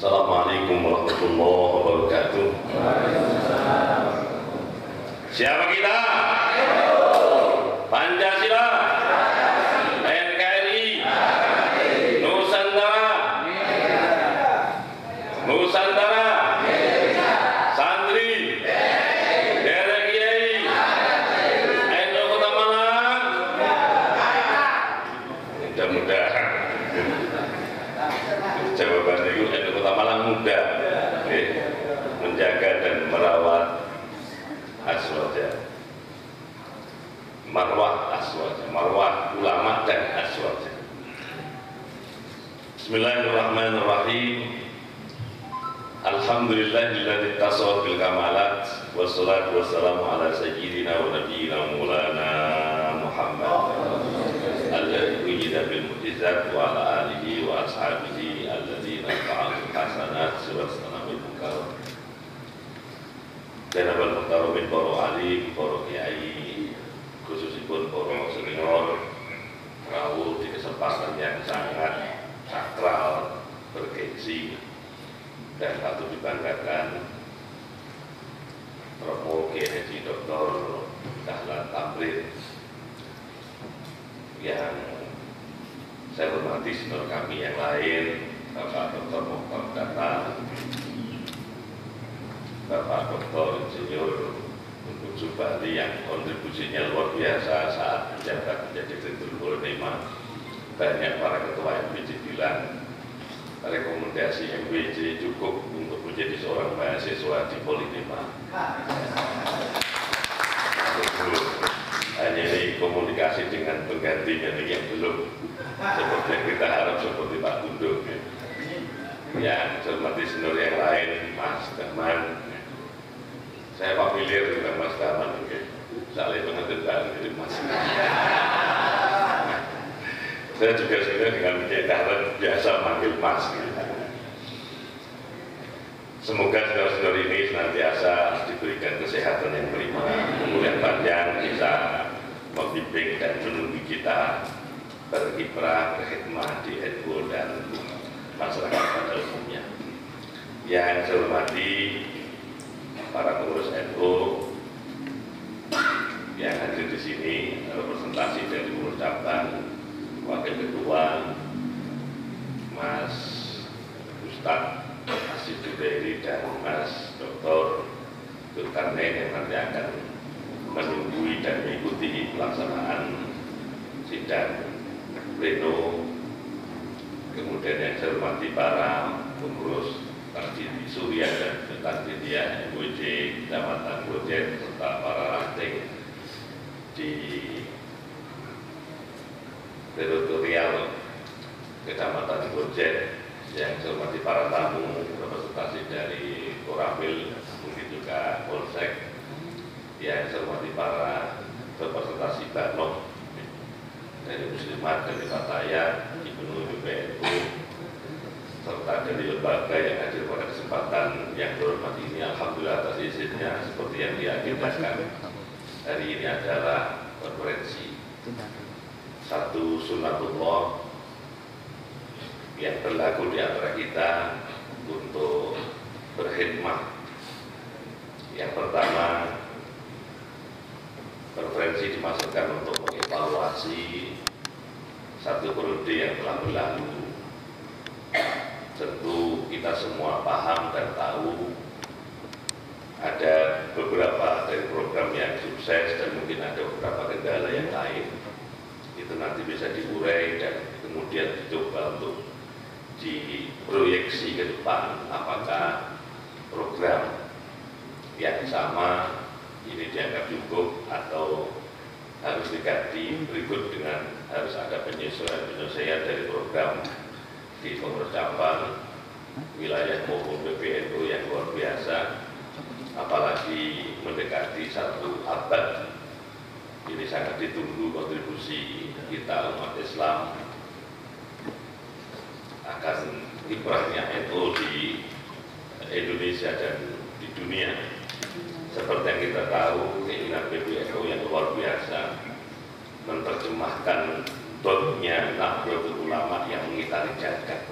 Assalamualaikum warahmatullahi wabarakatuh. Siapa kita? Pancasila, NKRI, Nusantara, Nusantara, santri, derek kiai, NU Kota Malang. Mudah-mudahan jawaban itu NU Kota Malang mudah menjaga dan merawat aswaja, marwah aswaja, marwah ulama dan aswaja. Bismillahirrahmanirrahim. Alhamdulillahilladzi tasawwara bil kamalat wassalatu wassalamu ala sayyidina wa nabiyyina maulana Muhammad alladzi wujida bil mu'jizat wa ala alihi wa ashabihi alladzina fa'alu hasanat wa bil munkar. Janabal muhtaromin para alim, para kiai, khususipun para senior, rawuh di kesempatan yang sangat sakral, bergengsi dan patut dibanggakan, Romo Kiai Dr. Dahlan Tamrin yang saya hormati senior kami yang lain, Bapak Dr. Mokhtar Data, Bapak Dr. Insinyur Unggun Subali yang kontribusinya luar biasa saat menjabat menjadi Direktur Polonema. Banyak para ketua MBJ bilang rekomendasi MBJ cukup untuk menjadi seorang mahasiswa di Polonema. Hanya ini komunikasi dengan penggantinya yang belum seperti yang kita harap, seperti Pak Gundung yang hormati senior yang lain, Mas Dahman. Saya familiar dengan Mas Dahman, saling mengenal dari Mas. Saya juga sudah dengan Kiai Dahlan biasa manggil Mas. Semoga saudara-saudara ini senantiasa diberikan kesehatan yang prima, umur yang panjang, bisa membimbing dan menunggu kita berkiprah, berkhidmat di NU dan masyarakat pada umumnya. Yang saya hormati para pengurus NU yang hadir di sini, representasi dari pengurus cabang, wakil ketua, Mas Ustadz Asyid Judairi dan Mas Dr. Zulkarnain yang nanti akan menunggui dan mengikuti pelaksanaan sidang pleno. Kemudian yang saya hormati para pengurus Takjid Surya dan Takjidiyah MWJ Kecamatan Gojen serta para ranting di teritorial Kecamatan Gojen, yang saya hormati para tamu representasi dari Koramil, mungkin juga Polsek, yang saya hormati para representasi Banok dari Muslimat, dari Fataya, Ibnu PNU, serta dari lembaga yang hadir pada kesempatan yang berhormat ini. Alhamdulillah atas izinnya, seperti yang diagendakan hari ini adalah konferensi satu sunatullah yang berlaku di antara kita untuk berkhidmat. Yang pertama, konferensi dimaksudkan untuk mengevaluasi satu periode yang telah berlalu. Tentu kita semua paham dan tahu ada beberapa dari program yang sukses dan mungkin ada beberapa kendala yang lain. Itu nanti bisa diurai dan kemudian dicoba untuk diproyeksi ke depan, apakah program yang sama ini dianggap cukup atau harus diganti berikut dengan harus ada penyesuaian dari program di pengurus cabang, wilayah maupun PBNU yang luar biasa, apalagi mendekati satu abad. Ini sangat ditunggu kontribusi kita umat Islam akan kiprahnya NU di Indonesia dan di dunia. Seperti yang kita tahu, keinginan PBNU yang luar biasa menerjemahkan dotnya Nahdlatul Ulama yang mengitari jagat.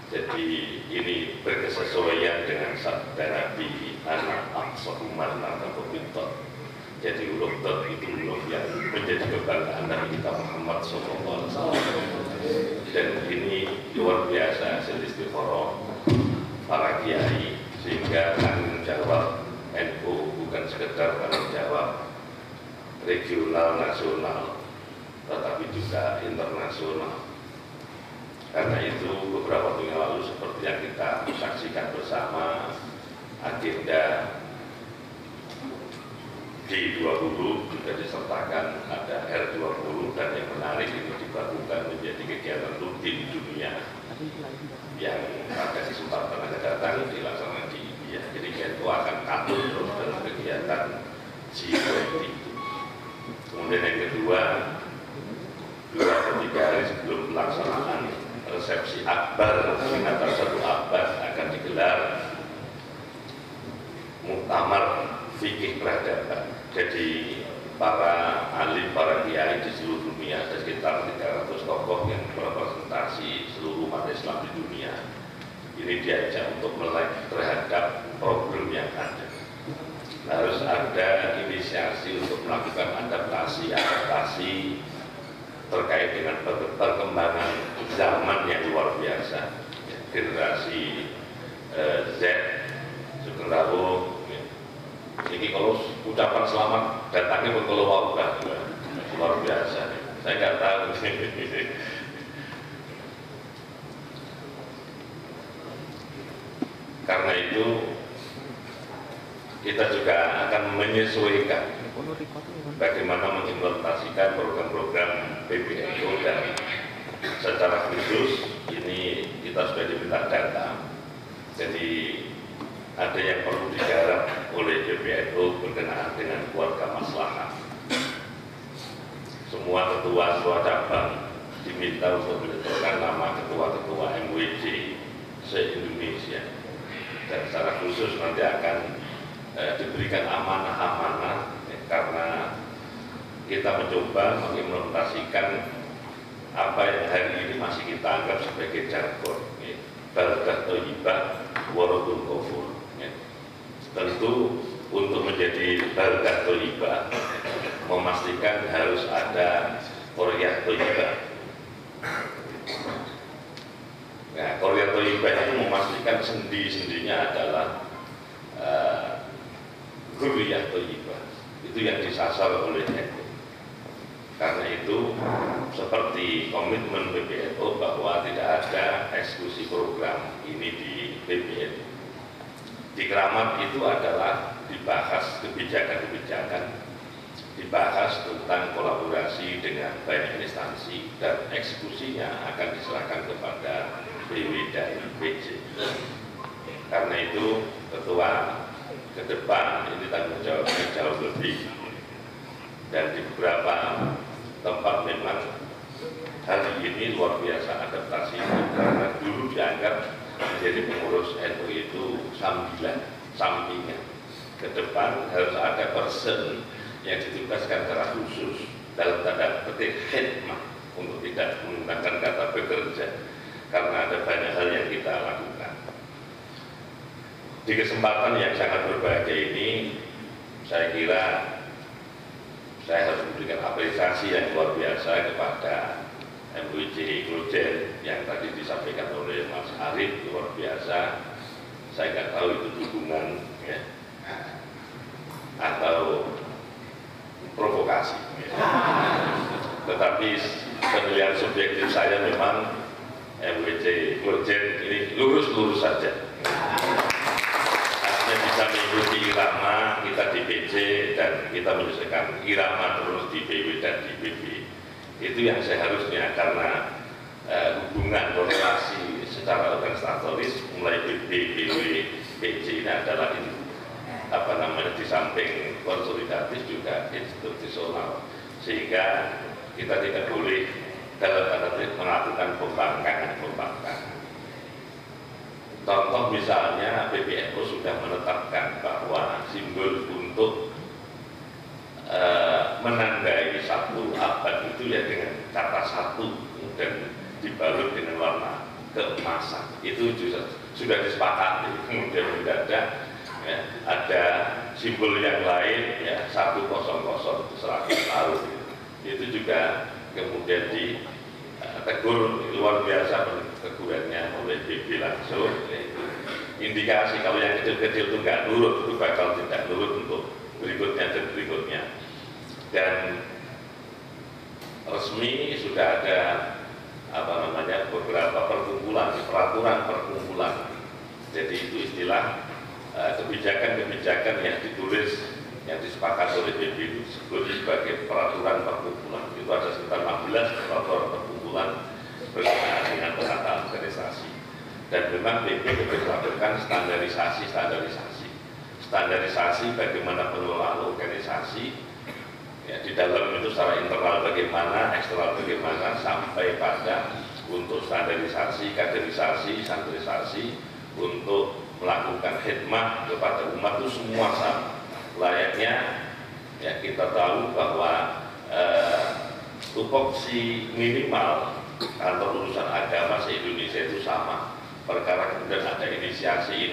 Jadi ini berkesesuaian dengan sabda Nabi anak aksahuman atau pintot. Jadi huruf dot itu huruf yang menjadi kebanggaan Nabi kita Muhammad SAW. Dan ini luar biasa istiqoroh para kiai, sehingga tanggung jawab NU bukan sekedar tanggung jawab regional nasional, tetapi juga internasional. Karena itu beberapa waktu yang lalu seperti yang kita saksikan bersama, agenda G20 juga disertakan ada R20, dan yang menarik ini dibakukan menjadi kegiatan rutin dunia yang pada kesempatan akan datang dilaksanakan di India. Jadi itu akan katut terus dalam kegiatan G20 itu. Kemudian yang kedua, 2 atau 3 hari sebelum pelaksanaan resepsi akbar peringatan 1 abad akan digelar muktamar fikih peradaban. Jadi para alim, para kiai di seluruh dunia, ada sekitar 300 tokoh yang merepresentasi seluruh umat Islam di dunia, ini diajak untuk melek terhadap problem yang ada. Harus ada inisiasi untuk melakukan adaptasi terkait dengan perkembangan zaman yang luar biasa. Generasi Z, Sugeng Rawuh. Jadi kalau ucapan selamat datangnya ke keluar luar biasa. Saya nggak tahu. Karena itu kita juga akan menyesuaikan bagaimana mengimplementasikan program-program PBNU, dan secara khusus ini kita sudah diminta data. Jadi ada yang perlu digarap oleh PBNU berkenaan dengan keluarga maslahat. Semua ketua cabang diminta untuk menentukan nama ketua-ketua MWJ se-Indonesia, dan secara khusus nanti akan diberikan amanah-amanah, karena kita mencoba mengimplementasikan apa yang hari ini masih kita anggap sebagai jargon, baldah thayyibah waradul ghafur. Tentu untuk menjadi baldah thayyibah memastikan harus ada qaryah thayyibah. Nah, qaryah thayyibah itu memastikan sendi-sendinya adalah dzurriyyah thayyibah. Itu yang disasar oleh NU. Karena itu seperti komitmen PBNU bahwa tidak ada eksekusi program ini di PBNU. Di Keramat itu adalah dibahas kebijakan-kebijakan, dibahas tentang kolaborasi dengan banyak instansi, dan eksekusinya akan diserahkan kepada BW dan BC. Karena itu ketua ke depan ini tanggung jawabnya jauh lebih, dan di beberapa tempat memang hari ini luar biasa adaptasinya, karena dulu dianggap menjadi pengurus NU itu sampingan. Ke depan harus ada person yang ditugaskan secara khusus dalam tanda petik khidmah, untuk tidak menggunakan kata bekerja, karena ada banyak hal yang kita lakukan. Di kesempatan yang sangat berbahagia ini, saya kira saya harus memberikan apresiasi yang luar biasa kepada MWJ Klojen yang tadi disampaikan oleh Mas Arief, luar biasa. Saya nggak tahu itu dukungan ya, atau provokasi ya. Tetapi penilaian subjektif saya memang MWJ Klojen ini lurus-lurus saja. Artinya bisa mengikuti irama kita di PC, dan kita menyelesaikan irama terus di BW dan di BB. Itu yang seharusnya, karena hubungan korelasi secara organisatoris mulai BB, BW, BC ini adalah ini, di samping konsolidatif juga institusional, sehingga kita tidak boleh dalam tanda petik melakukan pembangkangan. Contoh misalnya PBNU sudah menetapkan bahwa simbol untuk menandai 1 abad itu ya dengan kata 1 dan dibalut dengan warna keemasan. Itu juga sudah disepakati. Kemudian mendadak ya, ada simbol yang lain ya 100 100 tahun. Itu juga kemudian ditegur luar biasa tegurannya oleh BB langsung. Yaitu indikasi kalau yang kecil-kecil itu nggak nurut, itu bakal tidak nurut untuk berikutnya dan berikutnya. Dan resmi sudah ada beberapa perkumpulan, peraturan perkumpulan. Jadi itu istilah kebijakan-kebijakan yang ditulis, yang disepakati oleh BB itu disebut sebagai peraturan perkumpulan. Itu ada sekitar 16 peraturan perkumpulan berkenaan dengan penataan organisasi. Dan memang BB melakukan standarisasi bagaimana pengelolaan organisasi ya, di dalam itu secara internal bagaimana, eksternal bagaimana, sampai pada untuk standarisasi, kaderisasi, santerisasi untuk melakukan khidmah kepada umat itu semua sama. Layaknya ya kita tahu bahwa tupoksi minimal kantor urusan agama se-Indonesia itu sama. Perkara kemudian ada inisiasi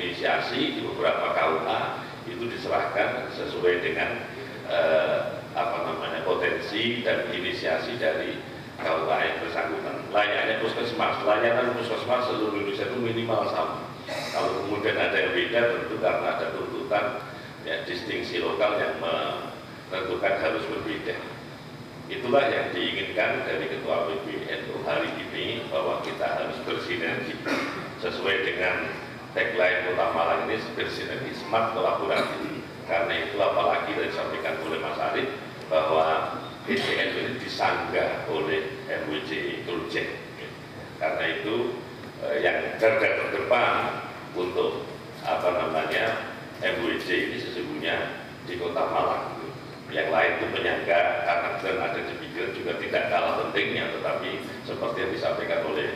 di beberapa KUA itu diserahkan sesuai dengan potensi dan inisiasi dari KUA yang bersangkutan. Layaknya puskesmas, layanan puskesmas seluruh Indonesia itu minimal sama. Kalau kemudian ada yang beda tentu karena ada tuntutan ya, distingsi lokal yang menentukan harus berbeda. Itulah yang diinginkan dari Ketua PBNU hari ini, bahwa kita harus bersinergi sesuai dengan tagline Kota Malang ini, bersinergi smart kolaborasi. Karena itu apalagi yang disampaikan oleh Mas Arif bahwa PBNU ini disanggah oleh MWJ Tulcek. Karena itu yang garda terdepan untuk MWJ ini sesungguhnya di Kota Malang. Yang lain itu penyangga, karena dan ada di pikiran juga tidak kalah pentingnya, tetapi seperti yang disampaikan oleh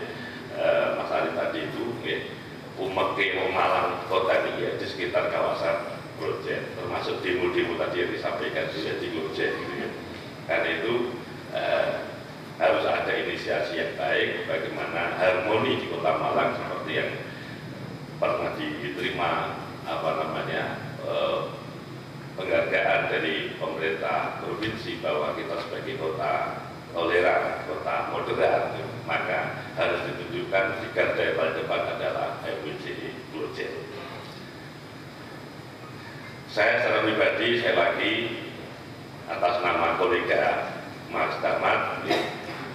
Mas Arif tadi itu, umat Malang kota ini ya, di sekitar kawasan Glojen, termasuk demo-demo tadi yang disampaikan juga di Glojen, gitu ya. Karena itu harus ada inisiasi yang baik, bagaimana harmoni di Kota Malang seperti yang pernah diterima penghargaan dari pemerintah provinsi bahwa kita sebagai kota toleran, kota moderat, maka harus ditunjukkan di garda paling depan adalah MWJ Glojen. Saya secara pribadi, saya lagi atas nama kolega Mas Damat,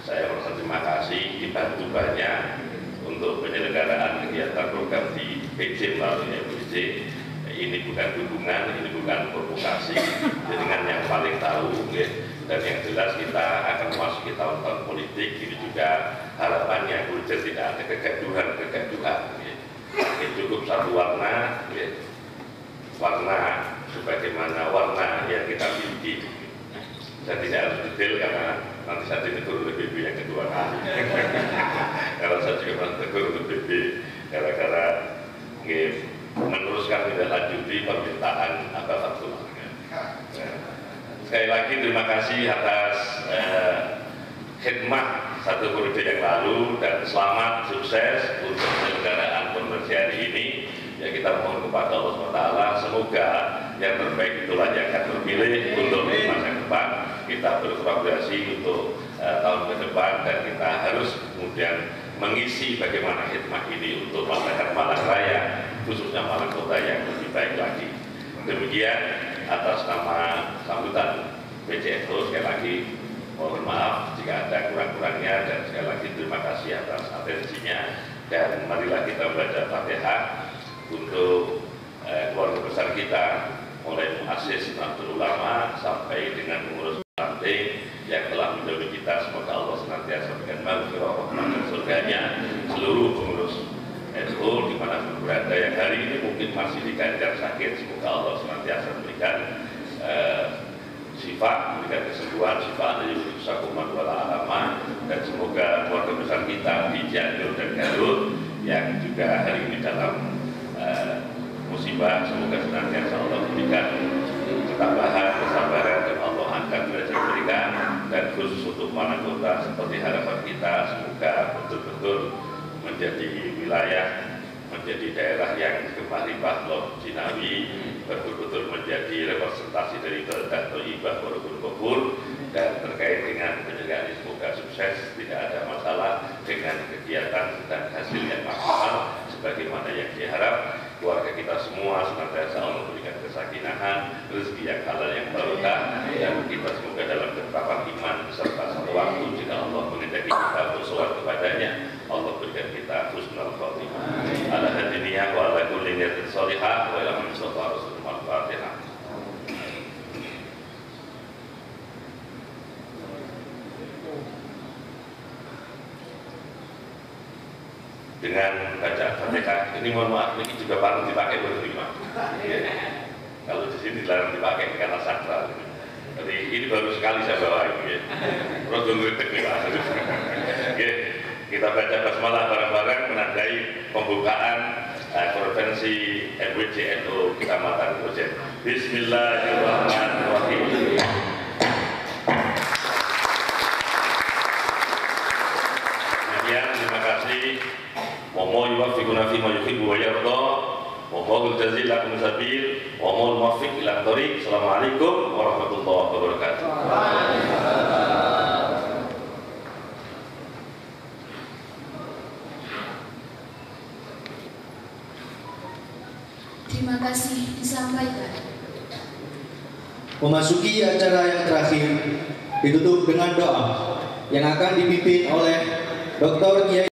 saya merasa terima kasih dibantu banyak untuk penyelenggaraan kegiatan program di PJ melalui MWJ. Ini bukan dukungan, ini bukan provokasi, dengan yang paling tahu, dan yang jelas kita akan memasuki tahun-tahun politik. Ini juga harapannya Glojen tidak ada kegaduhan. Ini cukup satu warna, warna sebagaimana warna yang kita miliki. Saya tidak harus detail karena nanti saya ditegur oleh BB yang kedua kali. Kalau saya juga pernah ditegur oleh BB gara-gara meneruskan tidak lanjuti permintaan Abah. Sekali lagi terima kasih atas khidmat satu periode yang lalu, dan selamat sukses untuk penyelenggaraan konferensi hari ini. Ya, kita mohon kepada Allah SWT, semoga yang terbaik itulah yang akan terpilih untuk masa depan. Kita berkolaborasi untuk tahun ke depan, dan kita harus kemudian mengisi bagaimana khidmat ini untuk masyarakat Malang Raya, khususnya Malang Kota yang lebih baik lagi. Demikian atas nama sambutan PJNU, sekali lagi mohon maaf jika ada kurang-kurangnya, dan sekali lagi terima kasih atas atensinya. Dan marilah kita membaca Fatihah untuk keluarga besar kita, mulai muassis Nahdlatul Ulama sampai dengan pengurus ranting yang telah mendahului kita. Semoga Allah senantiasa memberikan maghfirah, rahmat dan surganya seluruh pengurus NU dimanapun berada yang hari ini mungkin masih diganjar sakit. Semoga Allah senantiasa memberikan sifat, memberikan kesembuhan, sifat dari usahakuman wala alama, dan semoga keluarga besar kita di Cianjur dan Garut yang juga hari ini dalam musibah, semoga senantiasa Allah memberikan ketabahan, kesabaran, dan Allah angkat derajat mereka. Dan khusus untuk Malang Kota, seperti harapan kita, semoga betul-betul menjadi wilayah, menjadi daerah yang gemah limbah Lok Jinawi, betul-betul menjadi representasi dari Baldah Thayyibah Borobudur, dan terkait dengan pencegahan ini semoga sukses, tidak ada masalah dengan kegiatan dan hasil yang maksimal sebagaimana yang diharap. Keluarga kita semua senantiasa Allah memberikan kesakinahan, rezeki yang halal yang barokah, dan kita semoga dalam ketetapan iman serta satu waktu jika Allah mengendaki kita bersolat kepadanya, Allah berikan kita husnul khotimah. Ala hadiniyah wa ala kulli niyatin sholihah wa ila man sallallahu alaihi wasallam. Al-Fatihah. Dengan baca Fatihah, ini mohon maaf, ini juga perlu dipakai berlima. Ya. Kalau di sini dilarang dipakai karena sakral. Jadi ini baru sekali saya bawa ini. Ya. Terus ngeritik nih Pak. Ya. Kita baca basmalah bareng-bareng menandai pembukaan konvensi MWJ NU Kecamatan Kojen. Bismillahirrahmanirrahim. Terima kasih. Momo yuwaffiquna fi ma yuhibbu wa yarda. Momo jazil lakum sabil. Momo muwaffiq ila thoriq. Assalamualaikum warahmatullahi wabarakatuh. Terima kasih disampaikan. Memasuki acara yang terakhir ditutup dengan doa yang akan dipimpin oleh Dr. Kiai